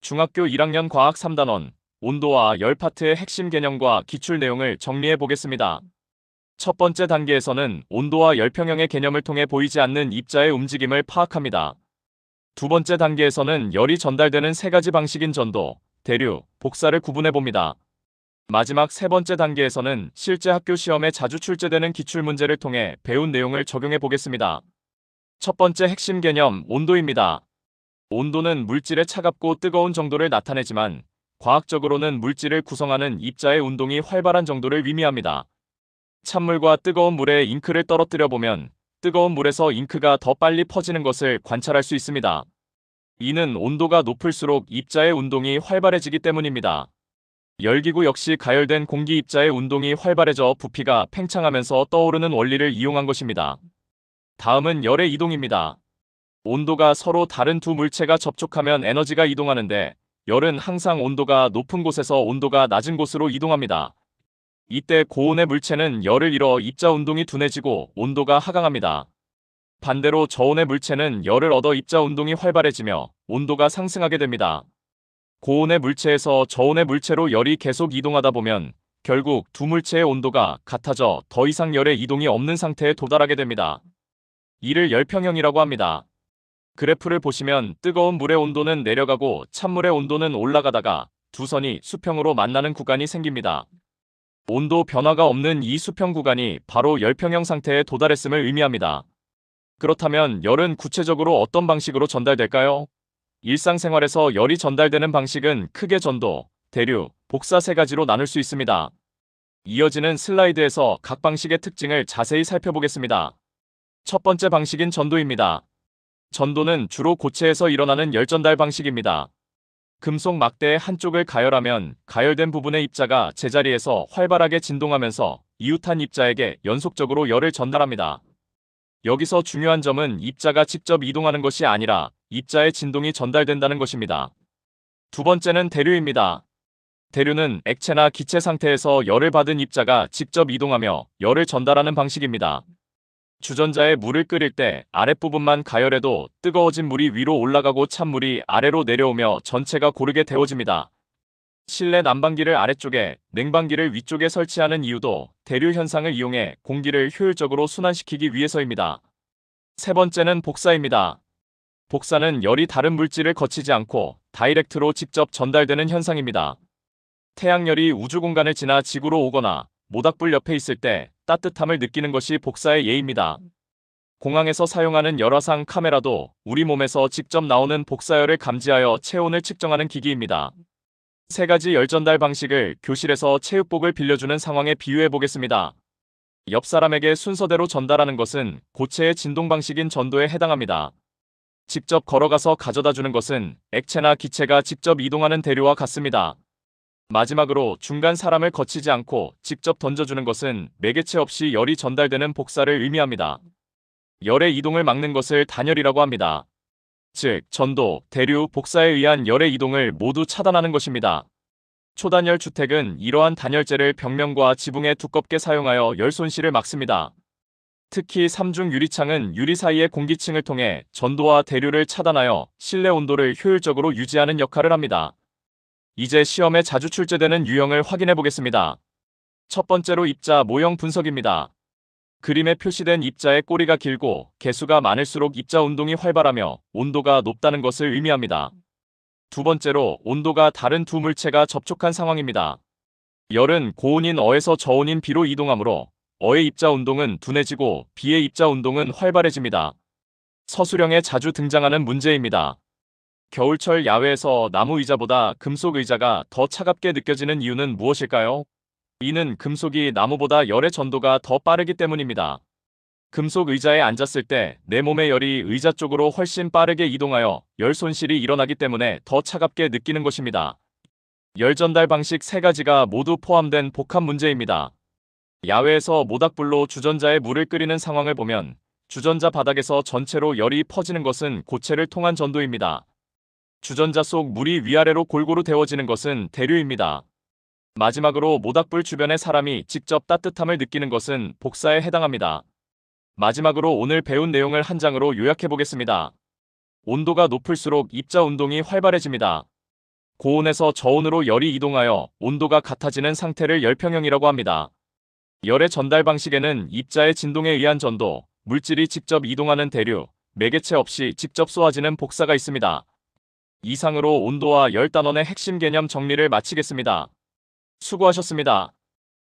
중학교 1학년 과학 3단원 온도와 열 파트의 핵심 개념과 기출 내용을 정리해 보겠습니다. 첫 번째 단계에서는 온도와 열 평형의 개념을 통해 보이지 않는 입자의 움직임을 파악합니다. 두 번째 단계에서는 열이 전달되는 세 가지 방식인 전도, 대류, 복사를 구분해 봅니다. 마지막 세 번째 단계에서는 실제 학교 시험에 자주 출제되는 기출 문제를 통해 배운 내용을 적용해 보겠습니다. 첫 번째 핵심 개념, 온도입니다. 온도는 물질의 차갑고 뜨거운 정도를 나타내지만 과학적으로는 물질을 구성하는 입자의 운동이 활발한 정도를 의미합니다. 찬물과 뜨거운 물에 잉크를 떨어뜨려 보면 뜨거운 물에서 잉크가 더 빨리 퍼지는 것을 관찰할 수 있습니다. 이는 온도가 높을수록 입자의 운동이 활발해지기 때문입니다. 열기구 역시 가열된 공기 입자의 운동이 활발해져 부피가 팽창하면서 떠오르는 원리를 이용한 것입니다. 다음은 열의 이동입니다. 온도가 서로 다른 두 물체가 접촉하면 에너지가 이동하는데 열은 항상 온도가 높은 곳에서 온도가 낮은 곳으로 이동합니다. 이때 고온의 물체는 열을 잃어 입자 운동이 둔해지고 온도가 하강합니다. 반대로 저온의 물체는 열을 얻어 입자 운동이 활발해지며 온도가 상승하게 됩니다. 고온의 물체에서 저온의 물체로 열이 계속 이동하다 보면 결국 두 물체의 온도가 같아져 더 이상 열의 이동이 없는 상태에 도달하게 됩니다. 이를 열평형이라고 합니다. 그래프를 보시면 뜨거운 물의 온도는 내려가고 찬물의 온도는 올라가다가 두 선이 수평으로 만나는 구간이 생깁니다. 온도 변화가 없는 이 수평 구간이 바로 열평형 상태에 도달했음을 의미합니다. 그렇다면 열은 구체적으로 어떤 방식으로 전달될까요? 일상생활에서 열이 전달되는 방식은 크게 전도, 대류, 복사 세 가지로 나눌 수 있습니다. 이어지는 슬라이드에서 각 방식의 특징을 자세히 살펴보겠습니다. 첫 번째 방식인 전도입니다. 전도는 주로 고체에서 일어나는 열 전달 방식입니다. 금속 막대의 한쪽을 가열하면 가열된 부분의 입자가 제자리에서 활발하게 진동하면서 이웃한 입자에게 연속적으로 열을 전달합니다. 여기서 중요한 점은 입자가 직접 이동하는 것이 아니라 입자의 진동이 전달된다는 것입니다. 두 번째는 대류입니다. 대류는 액체나 기체 상태에서 열을 받은 입자가 직접 이동하며 열을 전달하는 방식입니다. 주전자에 물을 끓일 때 아랫부분만 가열해도 뜨거워진 물이 위로 올라가고 찬물이 아래로 내려오며 전체가 고르게 데워집니다. 실내 난방기를 아래쪽에, 냉방기를 위쪽에 설치하는 이유도 대류 현상을 이용해 공기를 효율적으로 순환시키기 위해서입니다. 세 번째는 복사입니다. 복사는 열이 다른 물질을 거치지 않고 다이렉트로 직접 전달되는 현상입니다. 태양열이 우주 공간을 지나 지구로 오거나 모닥불 옆에 있을 때 따뜻함을 느끼는 것이 복사의 예입니다. 공항에서 사용하는 열화상 카메라도 우리 몸에서 직접 나오는 복사열을 감지하여 체온을 측정하는 기기입니다. 세 가지 열 전달 방식을 교실에서 체육복을 빌려주는 상황에 비유해 보겠습니다. 옆 사람에게 순서대로 전달하는 것은 고체의 진동 방식인 전도에 해당합니다. 직접 걸어가서 가져다 주는 것은 액체나 기체가 직접 이동하는 대류와 같습니다. 마지막으로 중간 사람을 거치지 않고 직접 던져주는 것은 매개체 없이 열이 전달되는 복사를 의미합니다. 열의 이동을 막는 것을 단열이라고 합니다. 즉, 전도, 대류, 복사에 의한 열의 이동을 모두 차단하는 것입니다. 초단열 주택은 이러한 단열재를 벽면과 지붕에 두껍게 사용하여 열 손실을 막습니다. 특히 삼중 유리창은 유리 사이의 공기층을 통해 전도와 대류를 차단하여 실내 온도를 효율적으로 유지하는 역할을 합니다. 이제 시험에 자주 출제되는 유형을 확인해 보겠습니다. 첫 번째로 입자 모형 분석입니다. 그림에 표시된 입자의 꼬리가 길고 개수가 많을수록 입자 운동이 활발하며 온도가 높다는 것을 의미합니다. 두 번째로 온도가 다른 두 물체가 접촉한 상황입니다. 열은 고온인 어에서 저온인 비로 이동하므로 어의 입자 운동은 둔해지고 비의 입자 운동은 활발해집니다. 서술형에 자주 등장하는 문제입니다. 겨울철 야외에서 나무 의자보다 금속 의자가 더 차갑게 느껴지는 이유는 무엇일까요? 이는 금속이 나무보다 열의 전도가 더 빠르기 때문입니다. 금속 의자에 앉았을 때 내 몸의 열이 의자 쪽으로 훨씬 빠르게 이동하여 열 손실이 일어나기 때문에 더 차갑게 느끼는 것입니다. 열 전달 방식 세 가지가 모두 포함된 복합 문제입니다. 야외에서 모닥불로 주전자에 물을 끓이는 상황을 보면 주전자 바닥에서 전체로 열이 퍼지는 것은 고체를 통한 전도입니다. 주전자 속 물이 위아래로 골고루 데워지는 것은 대류입니다. 마지막으로 모닥불 주변의 사람이 직접 따뜻함을 느끼는 것은 복사에 해당합니다. 마지막으로 오늘 배운 내용을 한 장으로 요약해 보겠습니다. 온도가 높을수록 입자 운동이 활발해집니다. 고온에서 저온으로 열이 이동하여 온도가 같아지는 상태를 열평형이라고 합니다. 열의 전달 방식에는 입자의 진동에 의한 전도, 물질이 직접 이동하는 대류, 매개체 없이 직접 쏘아지는 복사가 있습니다. 이상으로 온도와 열 단원의 핵심 개념 정리를 마치겠습니다. 수고하셨습니다.